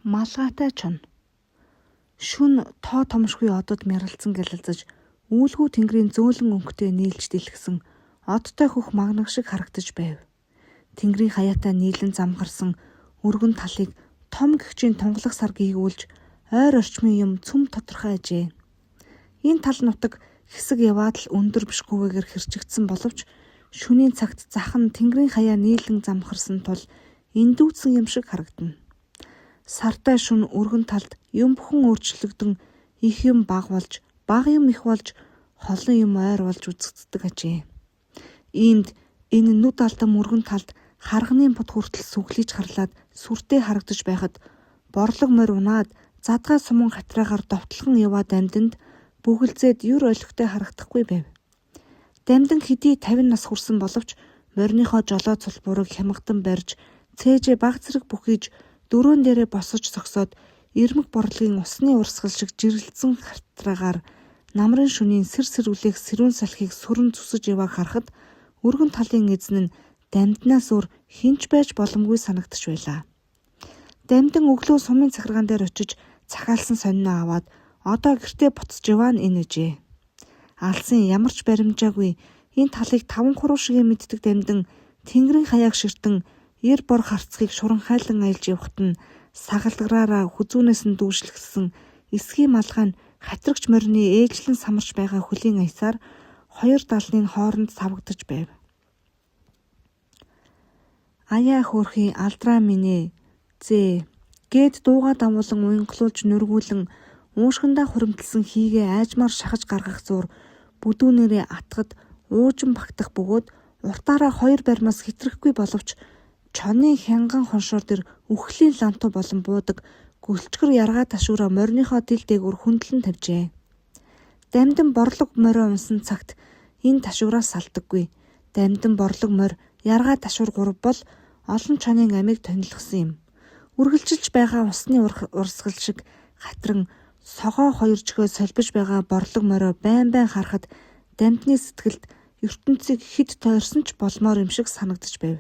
Малгайтай чон. Шүн тоо томшгүй одод мяралцсан гэлэлзэж, үүлгүй тэнгэрийн зөөлөн өнгөтэй нийлж дэлгсэн одтой хөх магнах шиг харагдаж байв. Тэнгэрийн хаяатаа нийлэн замгарсан өргөн талыг том гэгчийн тунгалах сар гийгүүлж, ойр орчмын юм цөм тодорхой ажээ. Энэ тал нутаг хэсэг яваад л өндөр бишгүйгээр хэрчигдсэн боловч шөнийн цагт зах нь тэнгэрийн хаяа нийлэн замхарсан тул эндүүцсэн юм шиг харагдана. Сартай шөнө өргөн талд юм бүхэн өөрчлөгдөн их юм баг болж, бага юм их болж, холон юм ойр болж үзэгддэг ажээ. Иймд энэ нүд алдам өргөн талд харганы бут хүртэл сүглийж харлаад сүртэй харагдаж байхад борлог морь унаад задгай суман хатраагаар довтлохон яваад дамданд бүгэлзээд юр олигтой харагдахгүй байв. Дамдан хэдий 50 нас хүрсэн боловч морьныхоо жолоо цулбуурыг хямгадан барьж, цээжээ баг зэрэг бүхийж дөрөөн дээрээ босож зогсоод ирмэг борлогын усны урсгал шиг жирэлцэн хатраагаар намрын шөнийн сэрүүлэх сэрүүн салхийг сүрэн зүсэж явааг харахад өргөн талын эзэн нь дамднаас өөр хинч байж боломгүй санагдаж байлаа. Дамдан өглөө сумын захиргаан дээр очиж цахаалсан сонино аваад одоо гэртээ буцаж яваа энэ үжээ. Алсын ямар ч баримжаагүй энэ талыг 5 хуруу шиг мэддэг дамдан тэнгэрийн хаяаг ширтэн эр бор харцгийг шуранхайлан аялж явахт нь сагалгараараа хүзүүнээс нь дүүшлэгдсэн эсгийн малгай нь хатрагч морины ээжлэн самарч байгаа хөлийн аясаар хоёр далны хооронд савагдаж байв. Аяа хөөрхийн алдраа минь зээ гээд дуугаа давуулан уянгалуулж нүргүүлэн уушгиндаа хуримтлсан хийгээ айжмаар шахаж гаргах зуур бүдүүнээрээ атгад уужин багтах бөгөөд уртаараа хоёр баримаас хэтрэхгүй боловч чоны хянган хоншоор дэр үхлийн ланту болон буудаг гөлчгөр яргаа ташуураа морьныхоо дил дээгүүр хөндлөн тавьжээ. Дамдан борлог морио унсан цагт энэ ташуураас салдаггүй. Дамдан борлог морь яргаа ташуур гурав бол олон чонын амийг тонилгосон юм. Үргэлжилж байгаа усны урсгал шиг хатран согоо хоёр жихөө солбиж байгаа борлог морио байн харахад дамдны сэтгэлд ертөнцийг хэд тойрсон ч болмоор юм шиг санагдаж байв.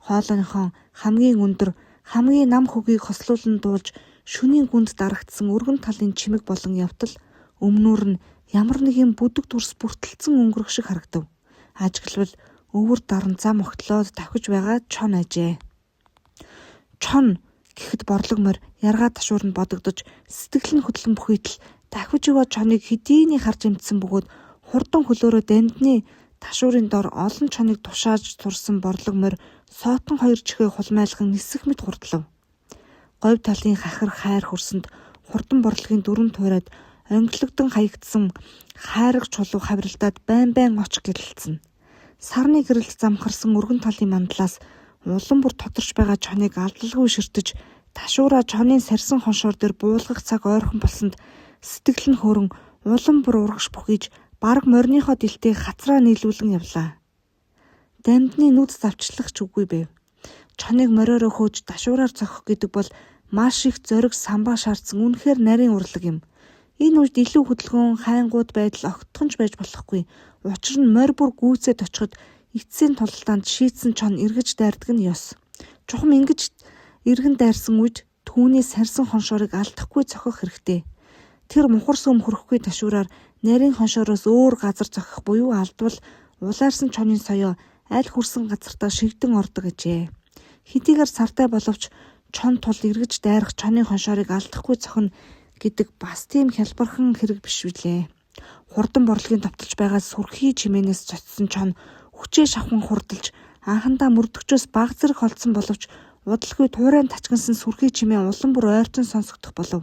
Хоолойнхон хамгийн өндөр, хамгийн нам хөгийг хослуулан дуулж шөнийн гүнд дарагдсан өргөн талын чимэг болон явтал өмнөр нь ямар нэгэн бүдэг дүрс бүртэлцэн өнгөрөх шиг харагдав. Ажиглавал өвөр даран зам огтлоод давхиж байгаа чон ажээ. Чон гэхэд борлог морь яргаа ташуурнд бодогдож сэтгэл нь хөдлөн бүхийтэл давхиж яваа чоныг хэдийний харж эмтсэн бөгөөд хурдан хөлөөрөө дамдны ташуурын дор олон чоныг тушааж турсан борлог морь соотон хоёр чихээ хулмайлхан нисэх мэт хурдлав. Говь талын хахир хайр хөрсөнд хурдан борлогийн дүрэн туурайд онглогдон хаягдсан хайраг чулуу хавралдаад байн оч гэрэлцэн. Сарны гэрэлд замхарсан өргөн талын мандлаас улам бүр тодорч байгаа чоныг алдалгүй ширтэж ташуураа чонын сарсан хоншоор дээр буулгах цаг ойрхон болсонд сэтгэл нь хөрөн улам бүр урагш бүхийж бараг морьныхоо дэлтийг хацраа нийлүүлэн явлаа. Дамдны нүд завчлах ч үгүй байв. Чоныг мориороо хөөж ташуураар зохих гэдэг бол маш их зориг самбаа шаардсан үнэхээр нарийн урлаг юм. Энэ үед илүү хөдөлгөөн хайнгууд байдал огтхонч байж болохгүй. Учир нь морь бүр гүйцээд очиход эцсийн тулалдаанд шийтсэн чон эргэж дайрдаг нь ёс. Чухам ингэж эргэн дайрсан үед түүний сарсан хоншоорыг алдахгүй зохих хэрэгтэй. Тэр мухар сүм хөрөхгүй ташуураар нарийн хоншоороос өөр газар зохих буюу алдвал улаарсан чонын соёо аль хүрсэн газартаа шигдэн ордог гэжээ. Хэдийгээр сартай боловч чон тул эргэж дайрах чоны хоншоорыг алдахгүй зохино гэдэг бас тийм хялбархан хэрэг биш билээ. Хурдан борлогийн товтолж байгаа сүрхий чимээнээс цоцсон чон хүчээ шавхан хурдалж анхандаа мөрдөгчөөс баг зэрэг холдсон боловч удалгүй туурайн тачгансан сүрхий чимээ улам бүр ойртон сонсогдох болов.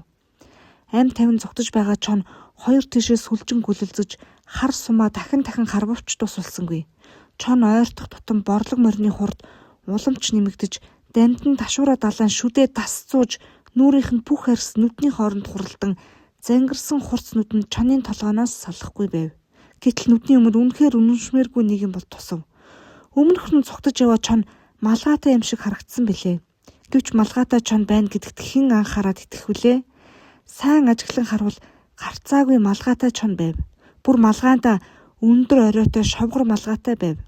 Ам тавин зүгтэж байгаа чон хоёр тишээ сүлжин гүлэлзэж хар сумаа дахин харвавч тусалсангүй. Чон ойртох тутам борлог морины хурд уламж нэмэгдэж дамдан ташуураа далайн шүдээ тас зууж нүрийнх нь бүх арьс нүдний хооронд хуралдан зангирсан хурц нүд нь чонын толгооноос салахгүй байв. Гэтэл нүдний өмнө үнэхээр үнэншмээргүй нэг юм бол тусав. Өмнөх нь цугтаж яваа чон малгайтай юм шиг харагдсан билээ. Гэвч малгайтай чон байна гэдэгт хэн анхаарад итгэх вүлээ? Сайн ажиглан харвал гарцаагүй малгайтай чон байв. Бүр малгайдаа өндөр оройтой шовгор малгайтай байв.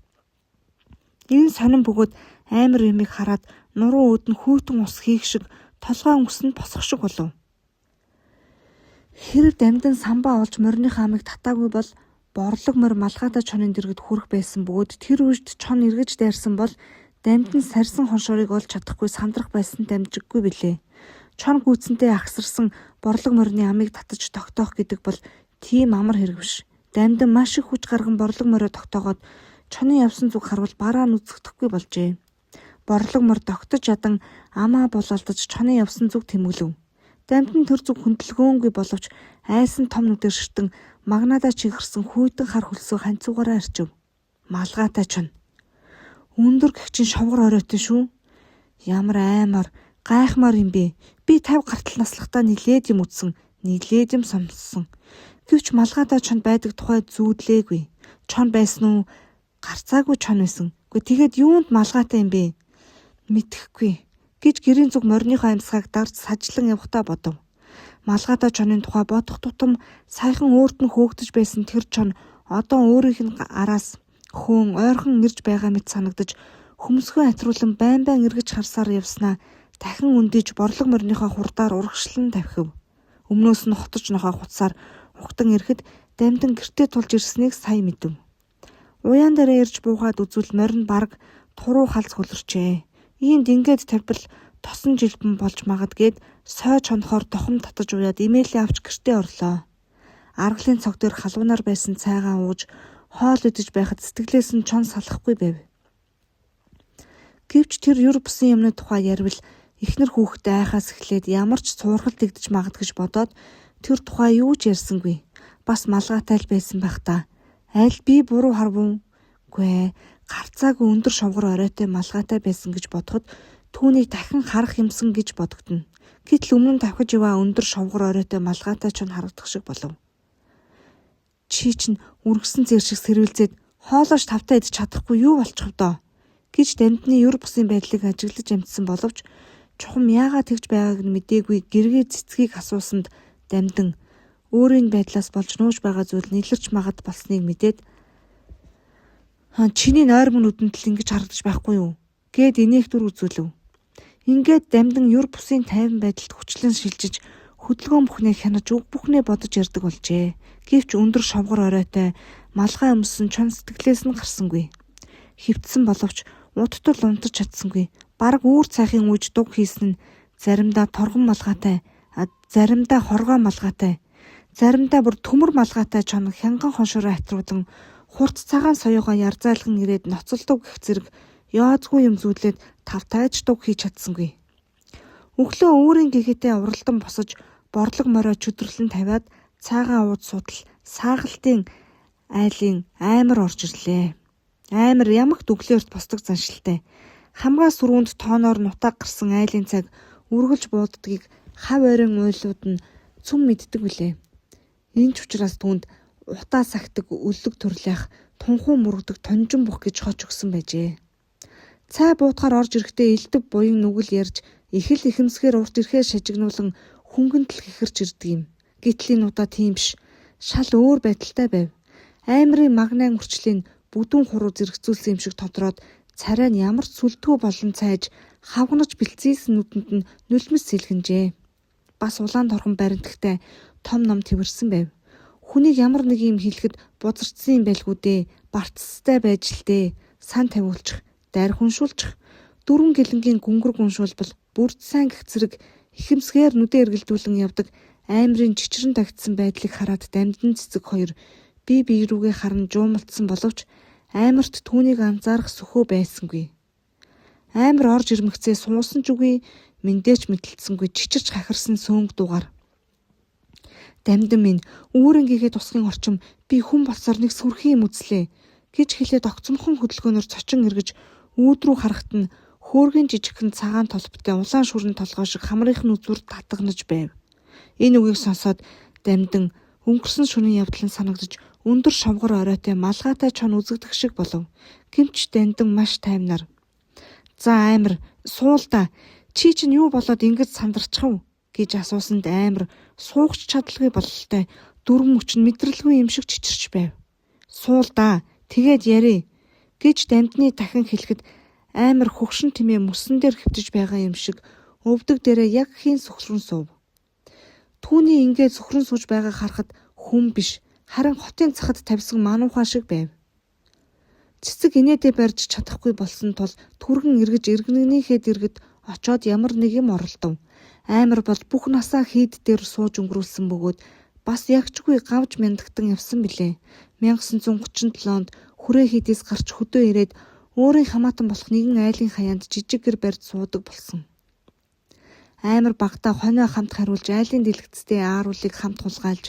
Энэ сонин бөгөөд амар юмыг хараад нуруу өөд нь хүйтэн ус хийх шиг толгой өнгөсөнд босох шиг болов. Хэрэг дамдын самбаа олж мориныхаа амийг татаагүй бол борлог морь малгайтай чонын дэргэд хүрэх байсан бөгөөд тэр үед чон эргэж дайрсан бол дамд нь сарсан хоншоорыг олж чадахгүй сандрах байсан дамжиггүй билээ. Чон гүйцэнтэй ахсарсан борлог морины амийг татаж тогтоох гэдэг бол тийм амар хэрэг биш. Дамдан маш их хүч гарган борлог морио тогтоогоод чонын явсан зүг харвал бараа нь үзэгдэхгүй болжээ. Борлог морь тогтож ядан амаа бололдож чонын явсан зүг тэмүүлв. Дамд нь тэр зүг хөндлөгөөнгүй боловч айсан том нүдээр ширтэн магнадаа чигэрсэн хүйтэн хар хөлсөө ханцуугаараа арчив. Малгайтай чон. Өндөр гэгчин шовгор оройтой шүү. Ямар аймаар, гайхмаар юм бэ. Би 50 гартал наслахтаа нилээд юм үтсэн, нилээд юм сонссон. Гэвч малгайтай чон байдаг тухай зүүдлээгүй. Чон байсан уу? Гарцаагүй чон байсан. Гэхдээ тэгээд юунд малгайтай юм бэ? Мэдхгүй гэж гэрийн зүг мориныхоо амьсгааг дарж сажлан явахтаа бодов. Малгайтай чонын тухай бодох тутам саяхан өөрт нь хөөгдөж байсан тэр чон одоо өөрийнх нь араас хөөн ойрхон ирж байгаа мэт санагдаж хөмсгөө атруулан байн эргэж харсаар явснаа дахин өндийж борлог мориныхоо хурдаар урагшлан тавхив. Өмнөөс нь хотож нохоо хуцаар ухтан ирэхэд дамдан гэртээ тулж ирснийг сая мэдэв. Уяан дээрээ ирж буугаад үзвэл морин бараг туруу халз хөлөрчээ. Иймд ингээд тавьбал тосон жилбэн болж магад гээд сойж хонохоор тохом татаж уяад имэйлээ авч гэртээ орлоо. Аргалын цог дээр халуунаар байсан цайгаа ууж хоол идэж байхад сэтгэлээс нь чон салахгүй байв. Гэвч тэр юр бусын юмны тухай ярил эхнэр хүүхдээ айхаас эхлээд ямар ч цуурхал дэгдэж магад гэж бодоод тэр тухай юу ч ярьсангүй. Бас малгайтай л байсан байх та. Аль би буруу харвуу? Гүй гарцаагүй өндөр шовгор оройтой малгайтай байсан гэж бодоход түүнийг дахин харах юмсан гэж бодогдно. Гэтэл өмнө нь давхиж яваа өндөр шовгор оройтой малгайтай ч харагдах шиг болов. Чи чинь үргэсэн зэр шиг сэрвэлзээд хоолоош тавтаа идэж чадахгүй юу болчих вэ? Гэж дамдны юр бусын байдлыг ажиглаж амжсан боловч чухам яагаад тэгж байгааг нь мэдээгүй гэргээ цэцгийг асуусанд дамдан өөрийн байдлаас болж нууж байгаа зүйл нэлэрч магад болсныг мэдээд чиний нойр мөн нүдэнд л ингэж харагдаж байхгүй юу гэд инех дүр үзүүлв. Ингээд дамдан юр бусын тайван байдалд хүчлэн шилжиж хөдөлгөөн бүхнээ хянаж үг бүхнээ бодож ярддаг болжээ. Гэвч өндөр шовгор оройтой малгай өмсөн чон сэтгэлээс нь гарсангүй. Хөвтсөн боловч удтал унтаж чадсангүй. Бараг үүр цайхын үеж дуг хийсэн нь заримдаа торгон малгайтай, заримдаа хоргоо малгайтай, заримдаа бүр төмөр малгайтай чон хянган хоншороо атруулан хурц цагаан соёогоо ярзайлган ирээд ноцолдог гэх зэрэг яозгүй юм зүүдлээд тавтайж дуг хийж чадсангүй. Өглөө өөрийн гэгээтэй уралдан босож борлог морио чөдөрлөн тавиад цаагаан ууд судал саагалтын айлын аймар орж ирлээ. Аймар ямагт өглөөрт босдог заншилтай. Хамгаа сүрүүнд тооноор нутаг гарсан айлын цаг үргэлж бууддгийг хав ойрын уйлууд нь цүм мэддэг билээ. Энэ ч учраас түүнд утаа сахдаг өлөг төрлөх тунхуу мөрөгдөг тонжин бүх гэж хоч өгсөн байжээ. Цай буутахаар орж ирэхдээ элдэг буян нүгэл ярьж их л ихэмсгээр урт ирэхээр шажигнуулан хөнгөнтөл хихэрч ирдэг юм. Гэтэл энэ удаа тийм биш. Шал өөр байдалтай байв. Аймрын магнайн үрчлийг бүдүүн хуруу зэрэгцүүлсэн юм шиг тодроод царай нь ямар ч сүлдгүү болон цайж хавгнаж бэлцээсэн нүдэнд нь нулимс сэлгэнжээ. Бас улаан торхон баримтагтай том ном твэрсэн байв. Хүнийг ямар нэг юм хэлэхэд бузарчсан юм байлгүй дээ. Бартцтай байж л дээ. Сан тавиулчих, дайр хүншүүлчих. Дөрвөн гэлэнгийн гүнгэр гүншүүлбэл бүрд сайн гэх зэрэг ихэмсгээр нүдэ эргэлдүүлэн явдаг аймрын чичрэн тагтсан байдлыг хараад дамдын цэцэг хоёр бие рүүгээ харан жуумалтсан боловч аймарт түүнийг анзаарах сөхөө байсангүй. Аймар орж ирмэгцээ суусан ч үгүй, мэндээч мэдлэлцсэнгүй чичирч хахирсан сөөнг дугаар. Дамдан минь үүрэнгээгээ тусгын орчим би хүн болсоор нэг сүрхэн юм үзлээ гэж хэлээд огцомхон хөдөлгөөнөөр цочин эргэж үүд рүү харахад нь хөөргийн жижигхэн цагаан толботтой улаан шүрэн толгой шиг хамрынхын үзүүр татгнаж байв. Энэ үгийг сонсоод дамдан өнгөрсөн шөнийн явдал нь санагдаж өндөр шовгор оройтой малгайтай чон үзэгдэх шиг болов. Гэмч дамдан маш тайвнаар. За аймар суул да. Чи чинь юу болоод ингэж сандарчих вэ гэж асуусанд аймар суугч чадлагүй бололтой дөрвөн өчн мэдрэлгүй юм шиг чичирч байв. Суул да. Тэгээд ярэ гэж дамдны дахин хэлэхэд аймар хөгшин тэмээ мөсөн дээр хөвтөж байгаа юм шиг өвдөг дээрээ яг хийн сүхрэн суув. Түүний ингээд сүхрэн сууж байгааг харахад хүн биш, харин хотын цахад тавьсан мануухай шиг байв. Цэцэг инээдээ барьж чадахгүй болсон тул түргэн эргэж иргэнийхээ дэргэд очоод ямар нэг юм оролдов. Аймар бол бүх насаа хийд дээр сууж өнгөрүүлсэн бөгөөд бас ягчгүй гавж мяндагтан явсан билээ. 1937 онд хүрээ хийдээс гарч хөдөө ирээд өөрийн хамаатан болох нэгэн айлын хаяанд жижиг гэр барьж суудаг болсон. Аймар багтаа хонио хамт хариулж айлын дэлгэцтэй ааруулыг хамт хулгайлж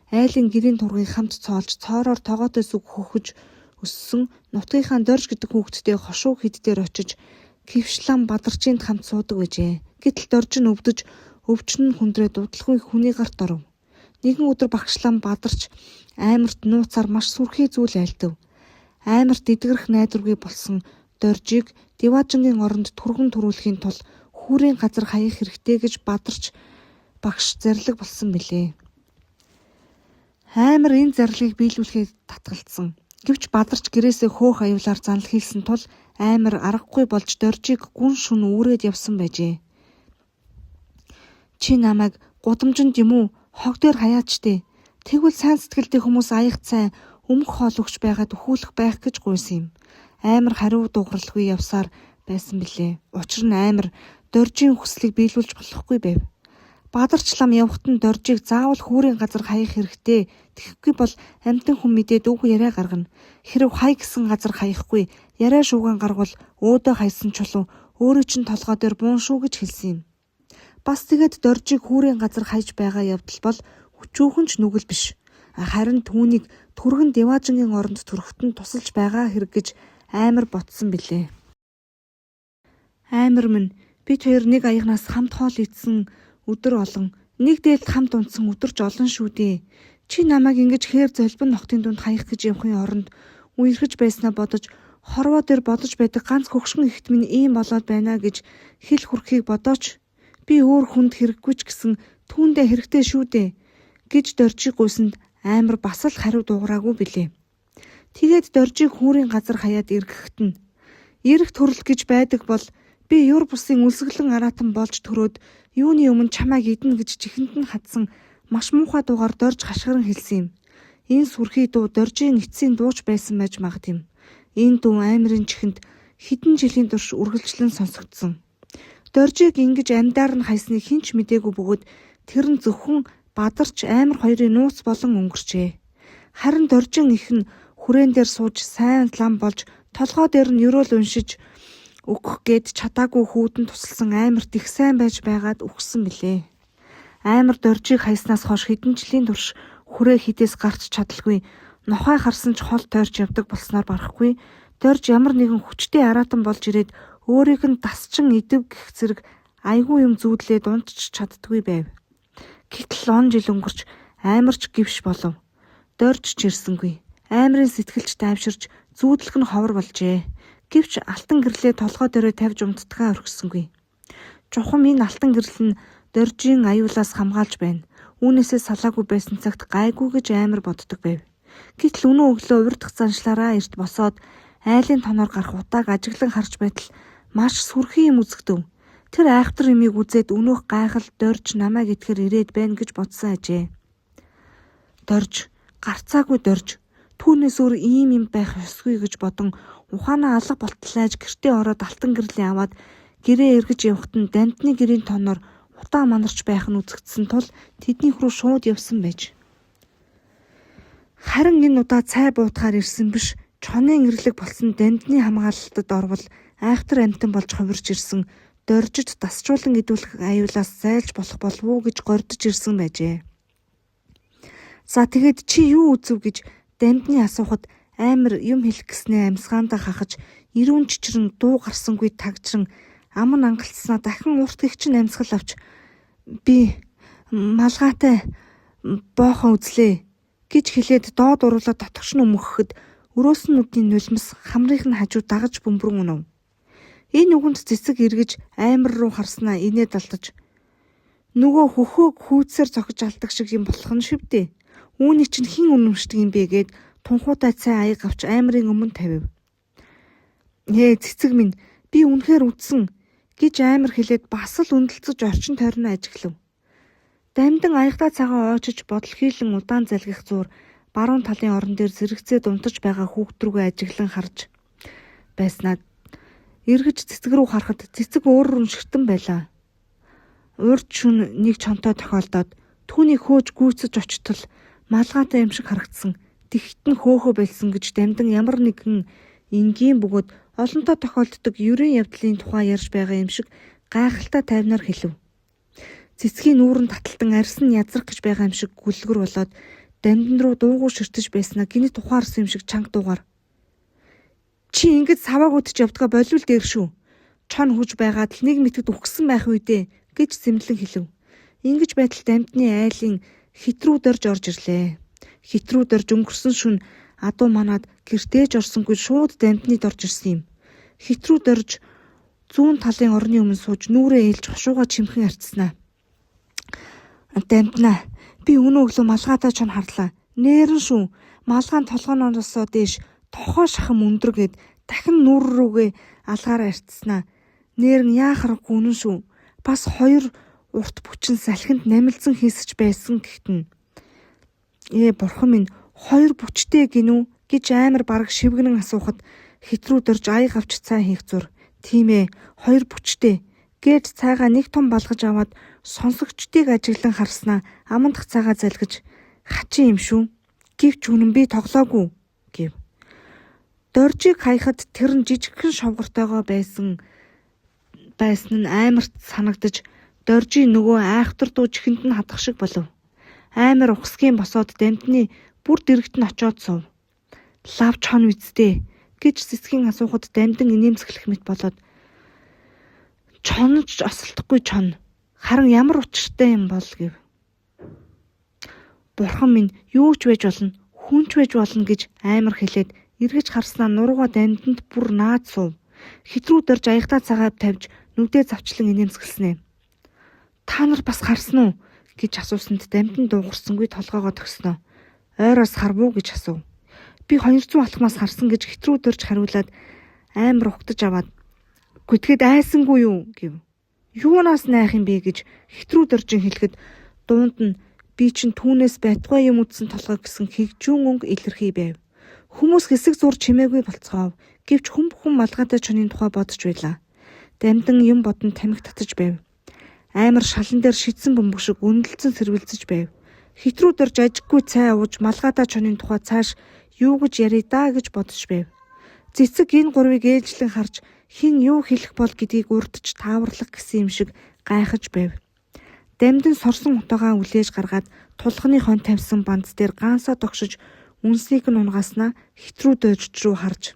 айлын гэрийн тургыг хамт цоолж цоороор тогоотой сүг хөхөж өссөн нутгийнхаа дорж гэдэг хүүхэдтэй хошуу хэд дээр очиж Кившлам Бадарчинд хамт суудаг байжээ. Гэтэл дорж нь өвдөж өвчин нь хүндрээ дутлагүй хүний гарт оров. Нэгэн өдөр Багшлам Бадарч Аймарт нууцаар маш сүрхий зүйл айлтав. Аймарт эдгэрэх найдваргүй болсон доржийг Деважингийн оронд түргэн төрүүлэхийн тулд хүүрийн газар хаях хэрэгтэй гэж Бадарч багш зарлиг болсон билээ. Аймар энэ зарлигийг биелүүлэхэд татгалцсан. Гэвч Бадарч гэрээсээ хөөх аюулаар занал хийсэн тул Аймар аргагүй болж доржийг гүн шүн үүрээд явсан байжээ. Чи намайг гудамжинд юм уу? Хог дээр хаяач дээ. Тэгвэл сайн сэтгэлтэй хүмүүс аягт сайн өмг хоол өгч байгаад өхүүлэх байх гэж гуйсан юм. Аймар хариу дууралгүй явсаар байсан билээ. Учир нь Аймар доржийн хүслийг биелүүлж болохгүй байв. Бадарч лам явхад нь доржийг заавал хүүрийн газар хаях хэрэгтэй. Тэгэхгүй бол амьтан хүн мэдээд үг яриа гаргана. Хэрв хай гэсэн газар хаяхгүй, яриа шууган гаргавал өөдөө хайсан чулуу өөрөө чинь толгой дээр буун шүү гэж хэлсэн юм. Бас тэгээд доржийг хүүрийн газар хайж байгаа явдал бол хүчүүхэн ч нүгэл биш. Харин түүнийг түргэн Деважингийн оронд төрөхт нь тусалж байгаа хэрэг гэж Аймар ботсон билээ. Аймар минь бид хоёр нэг аягнаас хамт хоол идсэн өдөр олон, нэг дээлд хамт унтсан өдөрч олон шүү дээ. Чи намайг ингэж хээр золбин нохтын дунд хаях гэж явахын оронд үерхэж байснаа бодож хорвоо дээр бодож байдаг ганц хөгшгөн ихт минь ийм болоод байна гэж хэл хүрхийг бодооч. Би өөр хүнд хэрэггүй ч гэсэн түүндээ хэрэгтэй шүү дээ гэж доржиг гуйсанд Аймар бас л хариу дуугараагүй билээ. Тэгээд доржиг хүүрийн газар хаяад эргэхэд нь эрэх төрөл гэж байдаг бол би юр бусын үлсгэлэн араатан болж төрөөд юуны өмнө чамайг идэнэ гэж чихэнд нь хадсан маш муухай дуугаар дорж хашгиран хэлсэн юм. Энэ сүрхий дуу доржийн эцсийн дууч байсан байж магад юм. Энэ дуу Аймарын чихэнд хэдэн жилийн турш үргэлжлэн сонсогдсон. Доржийг ингэж амьдаар нь хайсныг хэн ч мдээгүй бөгөөд тэр нь зөвхөн Бадарч Аймар хоёрын нууц болон өнгөрчээ. Харин доржин их нь хүрээн дээр сууж сайн лам болж толгой дээр нь ерөөл уншиж өгөх гээд чадаагүй хүүдэн тусалсан Аймарт их сайн байж байгаад үхсэн билээ. Аймар доржийг хайснаас хойш хэдэн жилийн турш хүрээ хідээс гарч чадалгүй нохой харсан ч хол тойрч явдаг болсноор барахгүй дорж ямар нэгэн хүчтэй араатан болж ирээд өөрийг нь дасчин идэв гэх зэрэг айгүй юм зүүдлээд унтч чаддгүй байв. Гэтэл он жил өнгөрч Аймарч гівш болов. Дорж ч ирсэнгүй. Аймарын сэтгэлч тайвширч зүүдлэх нь ховор болжээ. Гэвч алтан гэрлээ толгой дээрээ тавьж умтдгаа орхисонгүй. Чухам энэ алтан гэрэл нь доржийн аюулаас хамгаалж байна. Үүнээсээ салаагүй байсан цагт гайгүй гэж Аймар боддог байв. Гэтэл өнөө өглөө урдах заншлаараа эрт босоод айлын тоноор гарах удааг ажиглан харж байтал маш сүрхий юм үзэгдэв. Тэр айхтар юмыг үзээд өнөөх гайхал дорж намайг итгэхэр ирээд байна гэж бодсон ажээ. Дорж, гарцаагүй дорж, түүнээс өөр ийм юм байх ёсгүй гэж бодон ухаанаа алга болтлааж гэртээ ороод алтан гэрлийн аваад гэрээ эргэж явхад нь дандны гэрийн тоноор утаа манарч байх нь үзэгдсэн тул тэднийх рүү шууд явсан байж. Харин энэ удаа цай буутахаар ирсэн биш, чонын эрлэг болсон дандны хамгаалалтад орвол айхтар амтан болж хувирч ирсэн доржид дасчуулан идүүлэх аюулаас зайлж болох болов уу гэж гордож ирсэн байжээ. За тэгэд чи юу үзв гэж дандны асуухад Аймар юм хэлэх гэснээ амьсгаандаа хахаж ирүүн чичрэн дуу гарсангүй тагжран аман ангалцснаа дахин урт гихчин амьсгал авч би малгайтай боохон үзлээ гэж хэлээд доод уруулаа дотгошн өмгөхөд өрөөсөн нүдний нулимс хамрыг нь хажуу дагаж бөмбөрөн унав. Энэ үгэнд цэцэг эргэж Аймар руу харснаа инээд алдаж нөгөө хөхөөг хүйцээр цохиж алдаг шиг юм болох нь шивдээ. Үүний чинь хэн үнэмшдэг юм бэ гэд тунхуутай цай аяг авч Аймарын өмнө тавив. Цэцэг минь би үнэхээр үдсэн. гэж амар хэлээд бас л үндэлцэж орчин тойрноо ажиглав. Дамдин аягдаа цагаан оочиж бодол хийлэн удаан залгих зуур баруун талын орон дээр зэрэгцээ дунтаж байгаа хүүхд рүүгээ ажиглан харж байснаа эргэж цэцэг рүү харахад цэцэг өөрөөр нь ширтэн байлаа. Урд шүн нэг чонтой тохиолдоод түүнийг хөөж гүйцэж очтол малгайтай юм шиг харагдсан. Тэгт нь хөөхөө болсон гэж дамдин ямар нэгэн энгийн бөгөөд олонтоо тохиолддог ерөн явдлын тухай ярьж байгаа юм шиг гайхалтай тайвнаар хэлв. Цэцгийн нүүрэн таталтан арьсан язрах гэж байгаа юм шиг гүлгэр болоод дамдин руу дуугүй ширтэж байснаа гинэт ухаарсан юм шиг чанга дуугаар. Чи ингэж савааг үтж явдгаа болвол дээр шүү. Чон хүж байгаад л нэг мэтгэд үхсэн байх үедээ гэж зэмлэн хэлв. Ингэж байтал дамдны айлын хитрүү дорж орж ирлээ. Хитрүү дорж өнгөрсөн шүн адуу манаад гэртээж орсонгүй шууд дамдны дорж ирсэн юм. Хитрүү дорж зүүн талын орны өмнө сууж нүрээ ээлж хушууга чимхэн арчснаа. Дамднаа би өнөө өглөө малгайтай чон харлаа. Нээрэн шүү. Малгайн толгооноосоо дээш тохоо шахам өндрөгээд дахин нүр рүүгээ алгаараа арчснаа. Нээрэн яахаргүй үнэн шүү. Бас 2 урт бүчин салхинд намилзан хийсэж байсан гэхдээ бурхан минь 2 бүчтэй гинүү гэж амар бараг шивгэнэн асуухад хитрүү дорж аяг авч цай хийх зур. Тийм ээ 2 бүчтэй гэж цайгаа нэг том балгаж аваад сонсогчдыг ажиглан харснаа амандах цагаа залгиж хачин юм шүү. Гэвч үнэн би тоглоогүй гэв. Доржийг хаяхад тэр нь жижигхэн шовгортойгоо байсан нь амарт санагдаж доржийн нөгөө айхтар дуу чихэнд нь хадах шиг болов. Амар ухсгийн босоод дамдны бүр дэрэгт нь очоод сув. Лав чон үздэй гэж цэцгийн асуухад дамдин инээмсэглэх мэт болоод чонж осолдохгүй чон. Харин ямар учиртай юм бол гэв. Бурхан минь юу ч байж болно, хүн ч байж болно гэж амар хэлээд эргэж харснаа нурууга дамдинд бүр наад сув. Хитрүү дорж аягдаа цагаав тавьж нүдээ завчлан инээмсэглэнэ. Та нар бас харсан уу гэж асуусанд дамдин дуугарсангүй толгоогоо төгснө. Ойроос харвуу гэж асуув. Би 200 алхмаас харсан гэж хитрүү дорж хариулаад амар угтаж аваад гүтгэд айсангүй юу гэв. Юунаас найх юм бэ гэж хитрүү доржин хэлэхэд дуунд нь би чинь түүнээс байтугай юм үтсэн толгой гэсэн хэгжүүн өнгө илэрхий байв. Хүмүүс хэсэг зур чимээгүй болцгоов. Гэвч хүн бүхэн малгайтай чонын тухай бодож байлаа. Дамдин юм бодон тамхи татаж байв. Амар шалан дээр шидсэн бөмбөг шиг үнэлцэн сэрвэлзэж байв. Хитрүү дорж ажиггүй цай ууж малгайтай чонын тухай цааш юу гэж ярий даа гэж бодож байв. Цэцэг энэ гурвыг ээлжлэн харж хэн юу хэлэх бол гэдгийг урдч тааварлах гэсэн юм шиг гайхаж байв. Дамдин сорсон утаагаа үлээж гаргаад тулхны хон тавьсан банц дээр гаансаа тогшиж үнснийг нь унгаснаа хитрүү дорж руу харж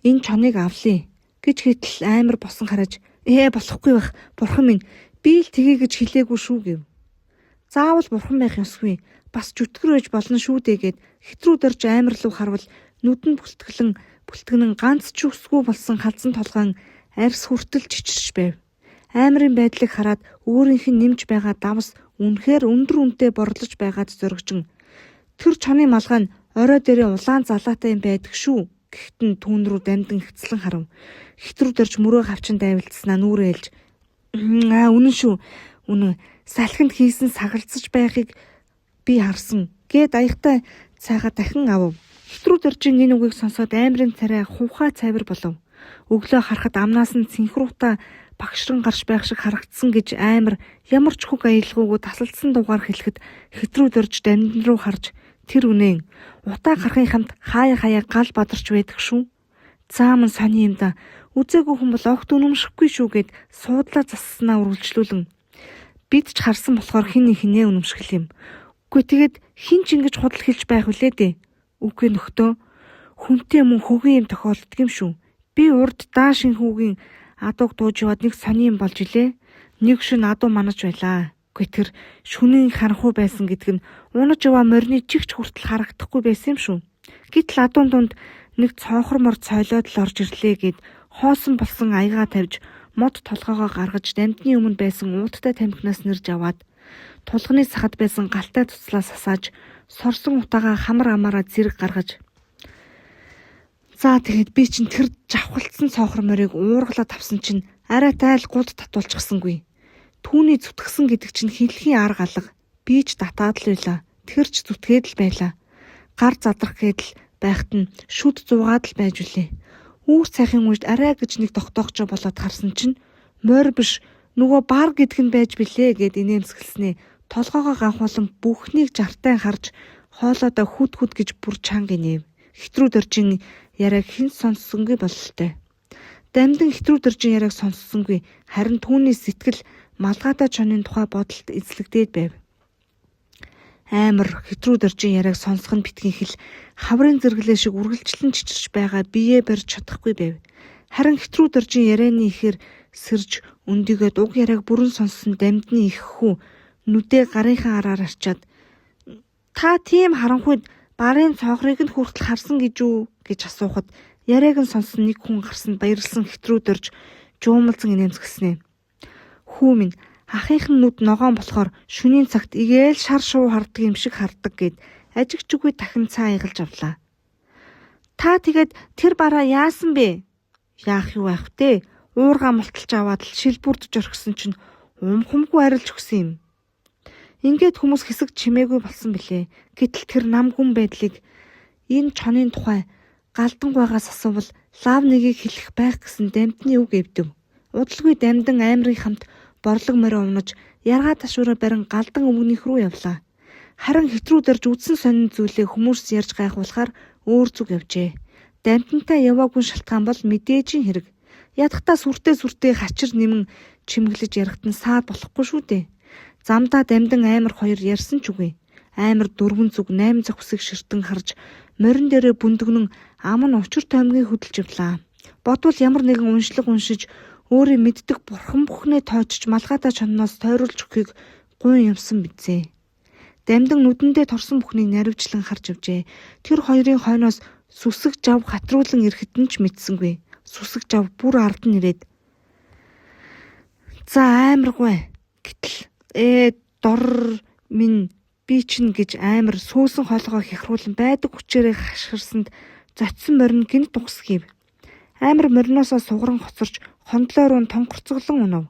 энэ чоныг авлаа гэж хэтэл амар босон хараж болохгүй байх. Бурхан минь би л тгий гэж хэлээгүй шүү гэв. Заавал бурхан байх ёсгүй. Бас зүтгэр байж болно шүү дээ гэд хитрүү дорж амар руу харвал нүдэн бүлтгэн ганц ч үсгүй болсон халзан толгойн арьс хүртэл чичирч байв. Аамрын байдлыг хараад өөрийнх нь нэмж байгаа давс үнэхээр өндөр үнэтэй борлож байгаад зоригжин. Тэр чоны малгай нь орой дээрээ улаан залаатай юм байдаг шүү. Гэхдээ нь түүн рүү дамдин хэвцлэн харав. Хитрүү дорж мөрөө хавчин дайвалцснаа нүрээ ээлж үнэн шүү. Үнэн салхинд хийсэн сагалцж байхыг би харсан гэд аягтай цайгаа дахин авав. Хитрүү доржин энэ үгийг сонсоод аамрын царай хувхаа цайвар болов. Өглөө харахад амнаас нь цэнхруута багшран гарч байх шиг харагдсан гэж аамар ямар ч хүг аялгаагүй тасалдсан дугаар хэлэхэд хитрүү дорж дамдин руу харж тэр үнэн утаа гарахын хамт хаяа гал бадарч байдаг шүү. Зааман сони юм да. Үзээгүй хүн бол огт үнэмшихгүй шүү гэд суудлаа засснаа үргэлжлүүлэн бид ч харсан болохоор хин хинээ үнэмшгэл юм. Үгүй тэгээд хин ч ингэж худал хэлж байх үлээ дээ. Үгүй нөхдөө хүнтэй мөн хөгийн юм тохиолддог юм шүү. Би урд даашин хүүгийн адууг дууж яваад нэг сони юм болж илээ. Нэг шөнө адуу манаж байлаа. Үгүй тэр шүнийн харанхуй байсан гэдг нь унаж яваа морины чигч хүртэл харагдахгүй байсан юм шүү. Гэтэл адуун дунд нэг цонхор мор цойлоод л орж ирлээ гэд хоосон болсон аягаа тавьж мод толгоогоо гаргаж дамдны өмнө байсан ууттай тамхинаас нэрж аваад тулганы сахад байсан галтай туцлаа сасааж сорсон утаагаа хамар амаараа зэрэг гаргаж за тэгэд би чинь тэр жавхалцсан цонхор морийг уургалаад авсан чинь Арайтай л гуд татуулчихсангүй. Түүний зүтгсэн гэдэг чинь хэлхийн арга алга. Би ч татаад л байлаа. Тэр ч зүтгээд л байлаа. Гар задрах гэдэл байхад нь шүд зугаад л байж үлээ. Үүс цайхын үед арай гэж нэг тогтоохч болоод харсан чинь морь биш нөгөө бар гэдг нь байж билээ гэд инээмсэглснээ. Толгоогоо ганхуулан бүхнийг жартаа харж хоолоодоо хүд гэж бүр чанга инээв. Хитрүү дөржин яриаг хэн сонссонгүй бололтой. Дамдан хитрүү дөржин яриаг сонссонгүй. Харин түүний сэтгэл малгайтай чонын тухай бодолд эзлэгдээд байв. Амар хитрүү дөржин яриаг сонсох нь битгий хэл хаврын зэрэглээ шиг үргэлжлэн чичирч байгаа биеэ барьж чадахгүй байв. Харин хитрүү дөржин ярианы ихээр сэрж өндөгөө дуг яриаг бүрэн сонссон дамдны их хүү нүдээ гарынхаа араар арчаад та тийм харанхуйд барын цоохрыг нь хүртэл харсан гэж үү гэж асуухад яриаг нь сонссон нэг хүн гарсанд баярлсан хитрүү дөрж жуумалзан инээмсэглэнэ. Хүү минь ахынхын нүд ногоон болохоор шөнийн цагт игээл шар шуу харддаг юм шиг харддаг гэд ажигчгүй дахин цаа игалж авлаа. Та тэгээд тэр бараа яасан бэ? Яах юу байх вэ? Уурга мулталж аваад л шилбүрдж орхисон чинь умхамгүй арилж өгсөн юм. Ингээд хүмүүс хэсэг чимээгүй болсон билээ. Гэтэл тэр нам хүн байдлыг энэ чонын тухай галдангуйгаас асуувал лав нэгийг хэлэх байх гэсэн дамтны үг эвдэв. Удалгүй дамдан аймрын хамт борлог морио унаж яргаа ташуураа барин галдан өвгөнийх рүү явлаа. Харин хитрүү дөрж үдсэн сонин зүйлээ хүмүүс ярьж гайхуулахаар өөр зүг явжээ. Дамтантай яваагүй шалтгаан бол мэдээжийн хэрэг. Ядахтаа сүртэй хачир нэмэн чимэглэж ярихт нь саад болохгүй шүү дээ. Замдаа дамдан аймар хоёр ярьсан ч үгүй. Аймар 4 зүг 8 зохисыг ширтэн харж морин дээрээ бүндгнэн ам нь учир тоймгийг хөдөлж явлаа. Бодвол ямар нэгэн уншлаг уншиж өөрийн мэддэг бурхан бүхнээ тоочж малгайтай чонноос тойруулж өгөхийг гуйн юмсан бидзээ. Дамдан нүдэндээ торсон бүхнийг наривчлан харж авжээ. Тэр хоёрын хойноос сүсэг жав хатруулан ирэхэд нь ч мэдсэнгүй. Сүсэг жав бүр ард нь ирээд за аймаргүй гэтэл дор минь би чинь гэж аймар сөөсөн хоолгоо хихруулан байдаг хүчээрээ хашгирсанд зочсон морин гинт дугсгийв. Аймар мориноосоо сугаран хоцорч хондлоо руу тонхорцоглон унав.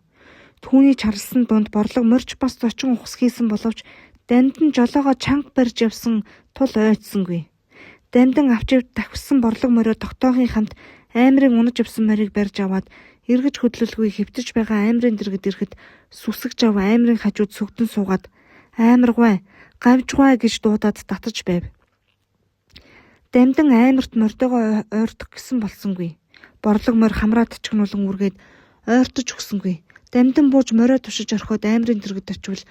Түүний чарлсан дунд борлог морж бас зочин ухс хийсэн боловч дамдан жолоогоо чанга барьж явсан тул ойдсонгүй. Дамдан авч давхсан борлог морио тогтоохын хамт аймрын унаж явсан морийг барьж аваад эргэж хөдлөлгүй хэвтэж байгаа аймрын дэргэд ирэхэд сүсэг жав аймрын хажууд сүгдэн суугаад аймаргүй гавжгүй гэж дуудаад татаж байв. Дамдан аймарт мордогоо ойртох гэсэн болсонгүй. Борлог морь хамраа тачгнуулан үргээд ойртож өгсөнгүй. Дамдан бууж морио тушиж орхиод аймрын дэргэд очивол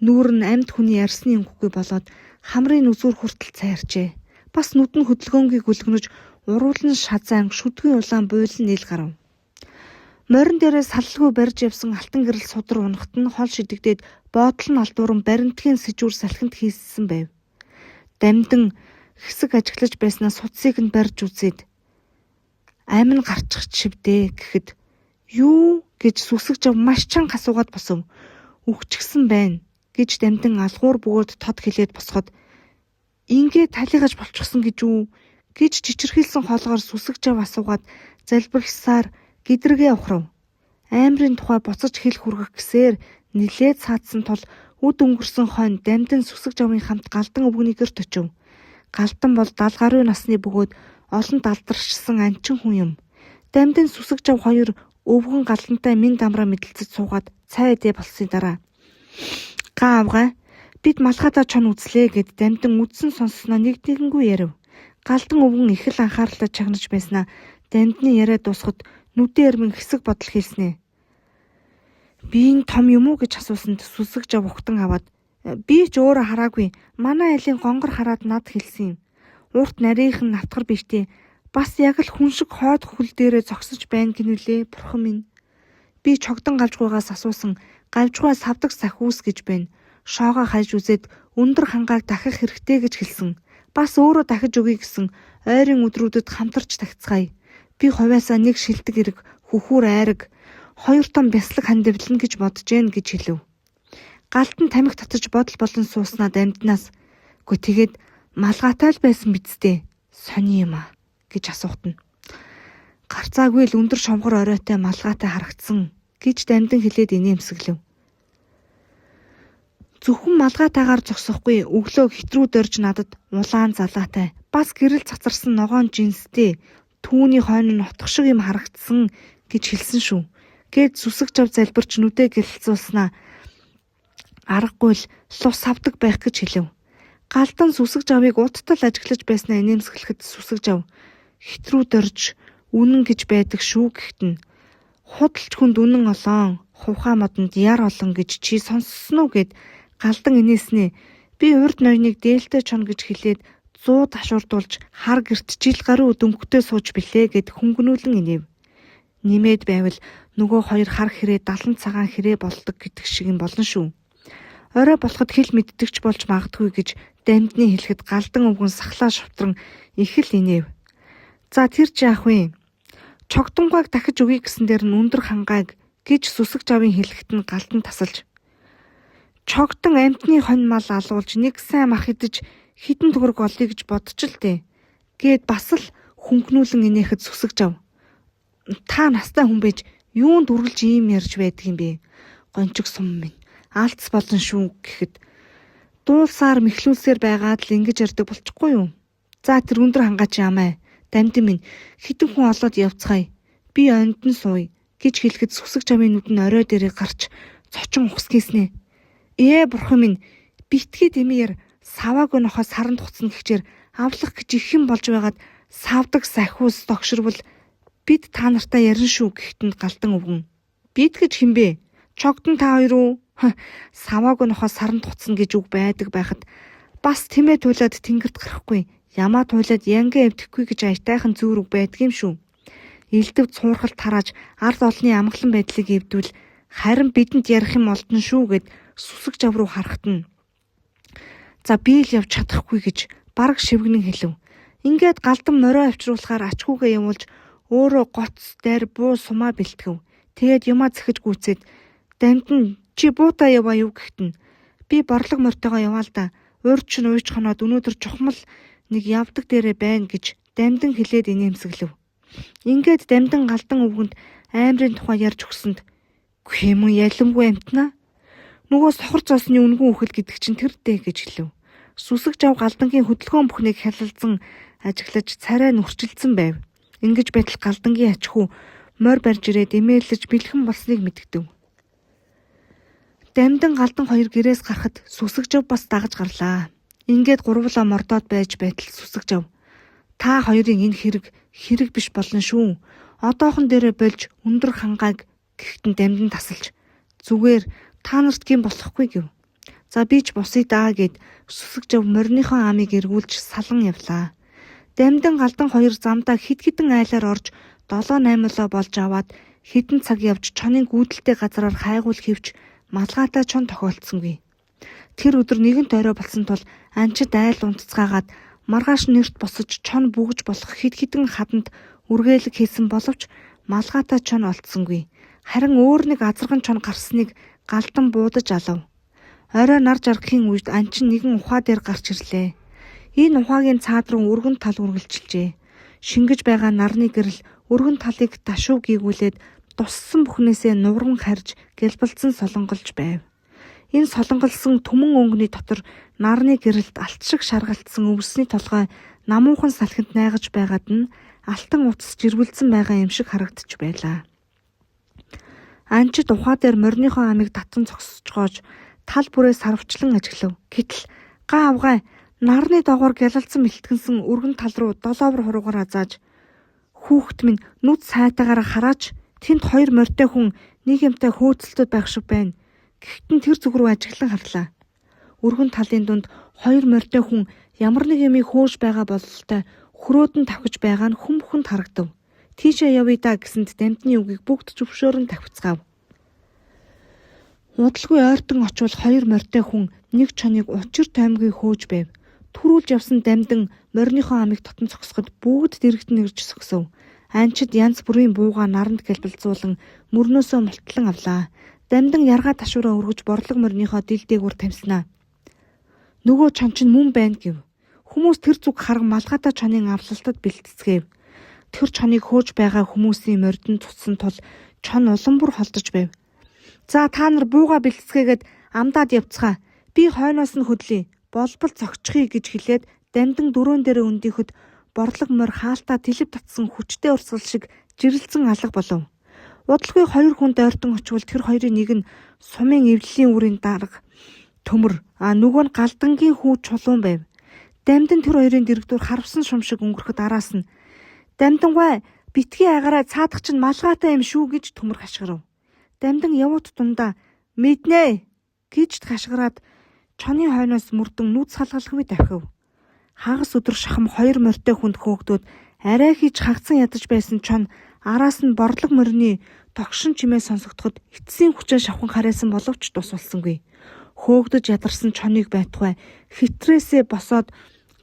нүүр нь амьд хүний ярьсны өнгөгүй болоод хамрын үзүүр хүртэл цайрчээ. Бас нүд нь хөдөлгөөнгийг гүлгэнэж уруулан шазаан шүдгийн улаан буйлан нийл гарав. Морин дээрээ саллгүй барьж явсан алтан гэрэл судар унахт нь хол шидэгдээд боодол нь алдууран баримтгийн сэжүүр салхинд хийссэн байв. Дамдан хэсэг ажиглаж байснаа судсыг нь барьж үзээд амин гарчих чивдээ гэхэд юу гэж сүсэг жав маш чанга асуугаад босов. Үхчихсэн байна гэж дамдан алгуур бөгөөд тод хэлээд босоход ингээд талигаж болчихсон гэж үү гэж чичирхийлсэн хоолгоор сүсэг жав асуугаад залбирхсаар гидрэгээ ухрав. Аймрын тухай буцаж хэл хүргэх гэсээр нилээд саадсан тул үд өнгөрсөн хойно дамдан сүсэг жавын хамт галдан өвгөнийгэр точив. Галдан бол 70 гаруй насны бөгөөд олон далдарчсан анчин хүн юм. Дамдан сүсэг жав хоёр өвгөн галантай минь дамраа мэдлцэж суугаад цай эдээ болсны дараа "Гаавгай бид малхайтай чон үзлээ" гэд дамдан үдсэн сонссноо нэгдэнгүй ярив. Галдан өвгөн их л анхаарлаа чагнаж байснаа дамдны яриа дуусахад нүдэн эрмэн хэсэг бодол хэлснэ. Би энэ том юм уу гэж асуусанд сүсэг жав ухтан аваад би ч өөрөө хараагүй. Манай айлын гонгор хараад над хэлсэн юм. Урт нарийнх нь навтгар биштэй. Бас яг л хүн шиг хойд хөл дээрээ зогсож байна гинүлээ бурхан минь. Би чогдон гавжгүйгаас асуусан гавжгүй савдаг сахиус гэж байна. Шоогоо хайж үзээд өндөр хангааг дахих хэрэгтэй гэж хэлсэн. Бас өөрөө дахиж өгье гэсэн ойрын өдрүүдэд хамтарч тагцгаая. Би хувьяасаа нэг шилдэг эрэг хүхүүр айраг 2 том бяслаг хандивлна гэж бодож гэн гэж хэлв. Галтан тамхи татаж бодол болон сууснаа дамднаас "Гү тэгээд малгайтай л байсан биз дээ. Сони юм аа" гэж асуухт нь Гарцаагүй л өндөр шомгор оройтой малгайтай харагдсан гэж Дамдин хэлээд инээмсэглэв. Зөвхөн малгайтайгаар зогсохгүй өглөө хитрүү дөрж надад улаан залаатай бас гэрэл цацарсан ногоон жинстэй түүний хойно нь утга шиг юм харагдсан гэж хэлсэн шүү. Гээд сүсэг жав залбирч нүдээ гялцуулснаа аргагүй л лус савдаг байх гэж хэлв. Галдан сүсэг жавыг уттал ажиглаж байснаа инээмсэглэхэд сүсэг жав хитрүү дөрж үнэн гэж байдаг шүү гэхтэн худалч хүнд үнэн олоон хувхаа модонд яр олон гэж чи сонссон уу гэд галдан инээснэ. Би урд ноёныг дээлтэй чон гэж хэлээд 100 ташуурдуулж хар гэрт жил гаруй дөнгөтэй сууж билээ гэд хөнгөнүүлэн инэв. Нэмээд байвал нөгөө хоёр хар хэрэг 70 цагаан хэрэг болдог гэдэг шиг юм болно шүү. Орой болоход хэл мэддэгч болж магадгүй гэж Дамдны хэлэхэд галдан өвгөн сахлаа шавтран их л инэв. За тэр ч яах вэ? Чогтонгойг дахиж өгье гэсэн дээр нь өндөр хангааг гэж сүсэг жавын хэлэхэд нь галдан тасалж чогтон амтны хонь мал алуулж нэг сайн мах идэж хідэн төгрөг олъё гэж бодч л дээ. Гээд бас л хөнгнүүлэн инээхэд сүсэг жав. Та настай хүн байж юунд үргэлж ийм ярьж байдаг юм бэ? Гончиг сум минь. Алдс болно шүү гэхэд дуулсаар мэхлүүлсээр байгаад л ингэж ярьдаг болчихгүй юу? За тэр өндөр хангаач яамаа. Дамдин минь хідэн хүн олоод явцгаая. Би онд нь сууя гэж хэлэхэд сүсэг жавын нүд нь орой дээрээ гарч цочин ухсгийснэ. Бурхан минь битгий дэмээр саваагүй нохоос саранд хуцна гэхчээр авлах гэж их юм болж байгаад савдаг сахиус тогширвол бид та нартай ярина шүү гэхтэнд галдан өвгөн. Бид гэж хинбэ? Чогтон та хоёр уу? Саваагүй нохоос саранд хуцна гэж үг байдаг байхад бас тэмээ туйлаад тэнгэрт гарахгүй. Ямаа туйлаад янган эвдэхгүй гэж аятайхан зүүр үг байдаг юм шүү. Элдв цуурхалт тарааж ард олны амгалан байдлыг эвдвэл харин бидэнд ярих юм олдно шүү гэд сүсэг жав руу харахтана. За би л явж чадахгүй гэж бараг шивгэнэн хэлв. Ингээд галдан морио авчруулахаар ачгүйгээ явуулж өөрөө гоц дээр буу сумаа бэлтгэв. Тэгээд юмаа зэхэж гүйцээд Дамдин чи буутаа яваа юу гэхтэн. Би борлог мортойгоо яваа л да. Урд чинь уйж хоноод өнөөдөр чухмал нэг явдаг дээрээ байна гэж Дамдин хэлээд инээмсэглэв. Ингээд Дамдин галдан өвгөнд аймрын тухай ярьж өгсөнд "Гүм ялимгүй амтнаа. Нөгөө сохор зоосны үнгэн үхэл гэдэг чинь тэр дээ" гэж хэлв. Сүсэг жав галдангийн хөдөлгөөн бүхнийг хялалзан ажиглаж царай нүрчилсэн байв. Ингэж байтал галдангийн ач хүү морь барьж ирээд эмээлж бэлхэн болсныг мэдгэв. Дамдин галдан хоёр гэрээс гарахад сүсэг жав бас дагаж гарлаа. Ингээд гурвлаа мордоод байж байтал сүсэг жав. Та хоёрын энэ хэрэг биш болно шүү. Одоохон дээрээ болж өндөр хангааг гэхтэн Дамдин тасалж зүгээр та нарт гин болохгүй гэв. За би ч босъё даа гэд сүсэг жав морьныхоо амийг эргүүлж салан явлаа. Дамдин галдан хоёр замдаа хидэн айлаар орж 7-8 болж аваад хідэн цаг явж чонын гүйдэлтэй газараар хайгуул хөвч малгайтай чон тохиолдсонгүй. Тэр өдөр нэгэнт орой болсон тул анчид айл унтцгаагаад маргааш нэрт босож чон бүгж болох хідэн хаданд үргэлэг хийсэн боловч малгайтай чон олдсонгүй. Харин өөр нэг азарган чон гарсныг галдан буудаж алав. Орой нар жаргахын үед анчин нэгэн ухаа дээр гарч ирлээ. Энэ ухаагийн цаад руу өргөн тал үргэлжилжээ. Шингэж байгаа нарны гэрэл өргөн талыг ташуу гийгүүлээд туссан бүхнээсээ нурган харж гэлбэлцэн солонголж байв. Энэ солонголсон түмэн өнгөний дотор нарны гэрэлд алт шиг шаргалтсан өвсний толгой намуухан салхинд найгаж байгаад нь алтан утас жирвэлзэн байгаа юм шиг харагдчих байлаа. Анчид ухаа дээр морьныхоо амийг татан цогсожгоож тал бүрээ сарвчлан ажиглав. Гэтэл га авгай нарны доогоор гялалцсан мэлтгэнсэн өргөн тал руу долоовор хуруугаараа зааж "Хүүхэд минь нүд сайтаагаараа хараач, тэнд хоёр морьтой хүн нэг юмтай хөөцөлтөд байх шиг байна" гэхтэн тэр зүг рүү ажиглан харлаа. Өргөн талын дунд хоёр морьтой хүн ямар нэг юмыг хөөж байгаа бололтой хөрөөдөн тавхиж байгаа нь хүнд харагдав. "Тийшээ явъя да" гэсэнд Дамдны үгийг бүгд зөвшөөрөн тавхицгаав. Удалгүй ойртон очвол хоёр морьтой хүн нэг чоныг учир таймгүй хөөж байв. Түрүүлж явсан Дамдин морьныхоо амийг татан цогсоход бүгд дэрэгдэн ирж согсов. Анчид янз бүрийн бууга наранд гэлбэлзүүлэн мөрнөөсөө мултлан авлаа. Дамдин яргаа ташуураа өргөж борлог морьныхоо дил дээгүүр тамьснаа. "Нөгөө чон чинь мөн байна" гэв. Хүмүүс тэр зүг харга малгайтай чонын авлалтад бэлтцгээв. тэр чоныг хөөж байгаа хүмүүсийн мордон цуцсан тул чон улам бүр холдож байв. За та нар бууга бэлтцгээгээд амдаад явцгаа. Би хойноос нь хөдлөе. Болбол цогчхий гэж хэлээд дамдин дөрөөн дээр өндийхөд борлог морь хаалтаа тэлэв татсан хүчтэй урсгал шиг жирэлцэн алга болов. Удалгүй хоёр хүн дойртон очивол тэр хоёрын нэг нь сумын эвлэлийн үрийн дарга төмөр, нөгөө нь галдангийн хүү чулуун байв. Дамдин тэр хоёрын дэрэгдүр харвсан шум шиг өнгөрөхөд араас нь "Дамдангай, битгий агараа цаадах чинь малгайтай юм шүү" гэж төмөр хашгирав. Дамдин явуут дундаа "Мэднэ" гэж хашгираад чоны хойноос мөрдөн нүц халгалгүй давхив. Хагас өдөр шахам хоёр морьтой хүнд хөөгдөөд арай хийж хагцсан ядаж байсан чон араас нь борлог морины тогшин чимээ сонсогдоход эцсийн хүчээр шавхан харайсан боловч тус болсонгүй. Хөөгдөж ядарсан чоныг байтугай хитрээсээ босоод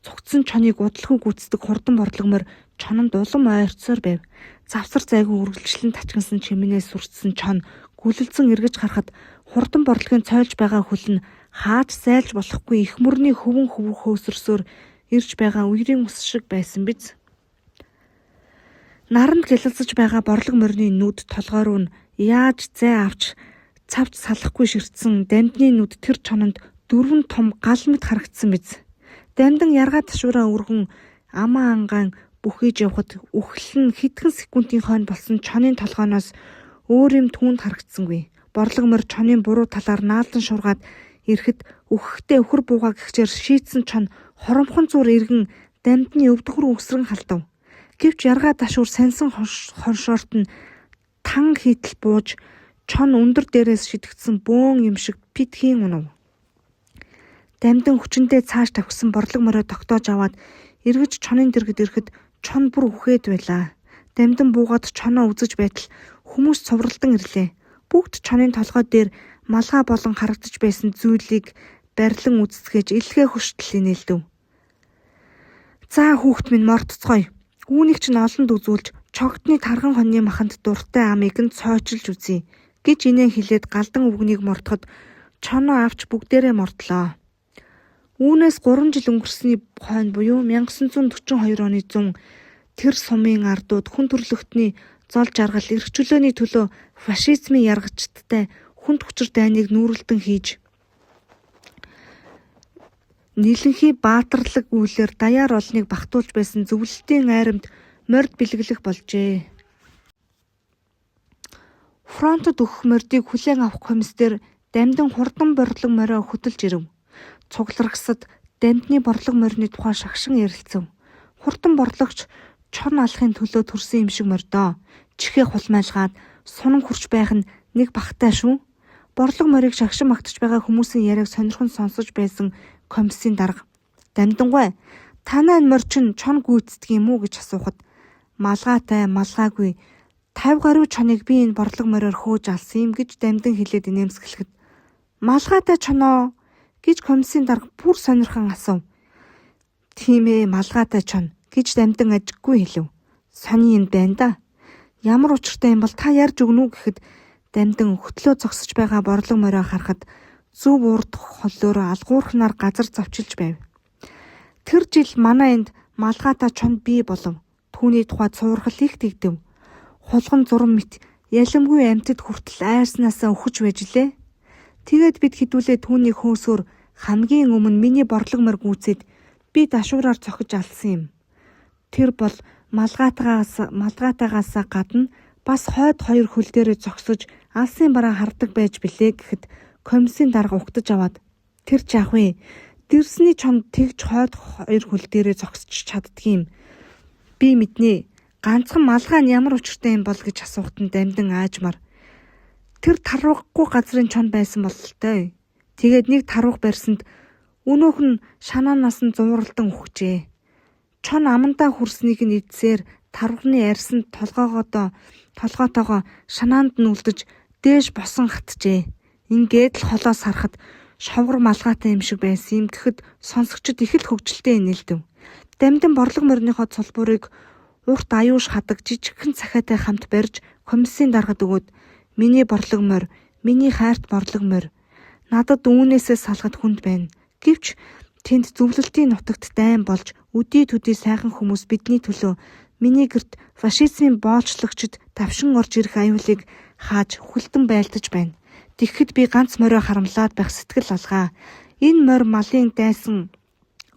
цугцсан чоныг удалгүй гүйцэтгэг хурдан борлог морь чононд улам ойрцсоор байв. Завсар зайгүй үргэлжлэн тачгансан чимээнээс сүрчсэн чон гүлэлцэн эргэж харахад хурдан борлогын цойлж байгаа хөл нь хаач зайлж болохгүй их мөрний хөвөн хөөсөрсөөр ирж байгаа үерийн ус шиг байсан биз. Наранд гялалзаж байгаа борлог морины нүд толгой руу нь яаж зай авч цавч салахгүй ширтсэн дамдны нүд тэр чононд дөрвөн том гал мэт харагдсан биз. Дамдан яргаа ташуураа өргөн амаа ангаан бүхийж явхад үхэл нь хэдхэн секундын хойно болсон чоны толгойноос өөр юм түүнд харагдсангүй. Борлог морь чоны буруу талаар наалдан шургаад ирэхэд үхэхдээ өхөр буугаа гихчээр шийтсэн чон хоромхон зур иргэн дамдны өвдөх рүү өсрөн халтав. Гэвч яргаа ташуур сансан хоншоорт нь тан хийтэл бууж чон өндөр дээрээс шидэгдсэн бөөн юм шиг питхийн унав. Дамдан хүчиндээ цааш тавхсан борлог морио тогтоож аваад эргэж чонын дэргэд ирэхэд чон бүр үхээд байлаа. Дамдан буугаад чоноо үзэж байтал хүмүүс цувралдан ирлээ. Бүгд чонын толгой дээр малгай болон харагдаж байсан зүйлийг барилан үзэсгээж илгээ хөштөл инээлдэв. "За хүүхэд минь мордцгоё. Үүнийг чинь олонд үзүүлж чогтны тархан хоньны маханд дуртай амыг нь цойчилж үзье" гэж инээ хэлээд галдан өвгнийг мордоход чоноо авч бүгдээрээ мордлоо. Үүнээс 3 жил өнгөрсөний хойно буюу 1942 оны 100 тэр сумын ардууд хүн төрлөختний зол жаргал эрх чөлөөний төлөө фашизмын яргачдтай хүнд хүчир дайныг нүүрэлтэн хийж нийлэнхий баатарлаг үйлээр даяар олныг багтуулж байсан зөвлөлтийн айрамд морд бэлгэлэх болжээ. Фронтод өгөх мордыг хүлээн авах комиссээр дамдан хурдан борлог морио хөтөлж ирэв. Цугларгасад дамдны борлог морины тухай шагшин ярилцав. Хурдан борлогч чон алахын төлөө төрсөн юм шиг мордоо. Чихээ хулмайлгаад сунам хурч байх нь нэг багтай шүү. Борлог морийг шагшин магтаж байгаа хүмүүсийн яриаг сонирхон сонсож байсан комиссийн дарга "Дамдангай, танай морь чинь чон гүйцэтгэх юм уу?" гэж асуухад "Малгайтай, малгайгүй 50 гаруй чоныг би энэ борлог мориор хөөж алсан юм" гэж дамдан хэлээд инээмсэглэхэд "Малгайтай чоноо" гэж комиссийн дарга бүр сонирхон асуув. "Тийм ээ, малгайтай чон" гэж дамдан ажиггүй хэлв. "Сони юм байна да. Ямар учиртай юм бол та ярьж өгнө үү?" гэхэд дамдан хөтлөө зогсож байгаа борлог морио харахад зөв урд холлоороо алгуурхнаар газар зовчилж байв. Тэр жил манай энд малгайтай чонд бий болов. Түүний тухай цуурхал их тэгдэв. Хулган зурм мэт ялимгүй амьтад хүртэл айрснаасаа өхөж байж лээ. Тэгээд бид хідүүлээ түүний хөөсөөр хамгийн өмнө миний борлог морь гүйцээд би дашуураар цохиж алсан юм. Тэр бол малгайтаагаас гадна бас хойд хоёр хөл дээрээ зогсож алсын бараа хардаг байж билээ гэхэд комиссийн дарга угтаж аваад "Тэр ч яах вэ? Дэрсний чонд тэгж хойд хоёр хөл дээрээ зогсож чаддгийм. Би мэднэ. Ганцхан малгай нь ямар учиртай юм бол" гэж асуухад нь дамдан аажмаар "Тэр тарвахгүй газрын чон байсан бололтой. Тэгээд нэг тарвах барьсанд өнөөх нь шанаанаас нь зууралдан өгчээ. Чон амандаа хүрснийг нь эдсээр тарвхны арьсанд толгоотойгоо шанаанд нь үлдэж дээш босон хатжээ. Ингээд л холоос харахад шовгор малгайтай юм шиг байсан юм" гэхэд сонсогчид их л хөвгчлөлтэй инээлдэв. Дамдан борлог мориныхоо цулбуурыг урт аюуш хадаг жижигхэн цахиатай хамт барьж комиссийн даргад өгөөд "Миний борлог морь, миний хайрт борлог морь. Надад үүнээсээ салахад хүнд байна. Гэвч тэнд зөвлөлтийн нутагт дайн болж өдий төдий сайхан хүмүүс бидний төлөө миний гэрт фашизмын боолчлогчид давшин орж ирэх аюулыг хааж хүлтэн байлдаж байна. Тэгэхэд би ганц морио харамлаад байх сэтгэл алгаа. Энэ морь малын дайсан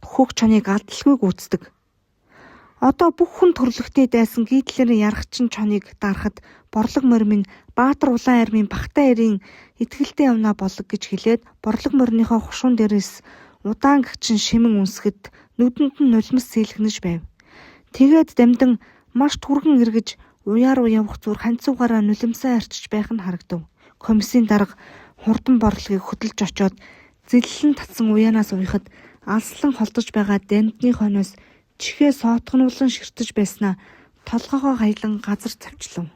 хөх чоныг алдалгүй гүйцэтгэв. Одоо бүх хүн төрлөختний дайсан гийтлэрийн ярахчин чоныг дарахад борлог морь минь Баатар улаан армийн багтаа эрийн итгэлтэй явна болог гэж хэлээд борлог морьныхоо хушуун дээрээс удаан гэгчин шимэн үнсгэд нүдэнд нь нулимс сэлгэнэж байв. Тэгээд дамдан маш түргэн эргэж уяар явах зур ханцуугаараа нулимсаа арчиж байх нь харагдав. Комиссийн дарга хурдан борлогыг хөдөлж очоод зэллэн татсан уяанаас уяхад алслан холдож байгаа дамдны хойноос чихээ соотгонуулан ширтэж байснаа толгоогоо хаялан газар завчлав.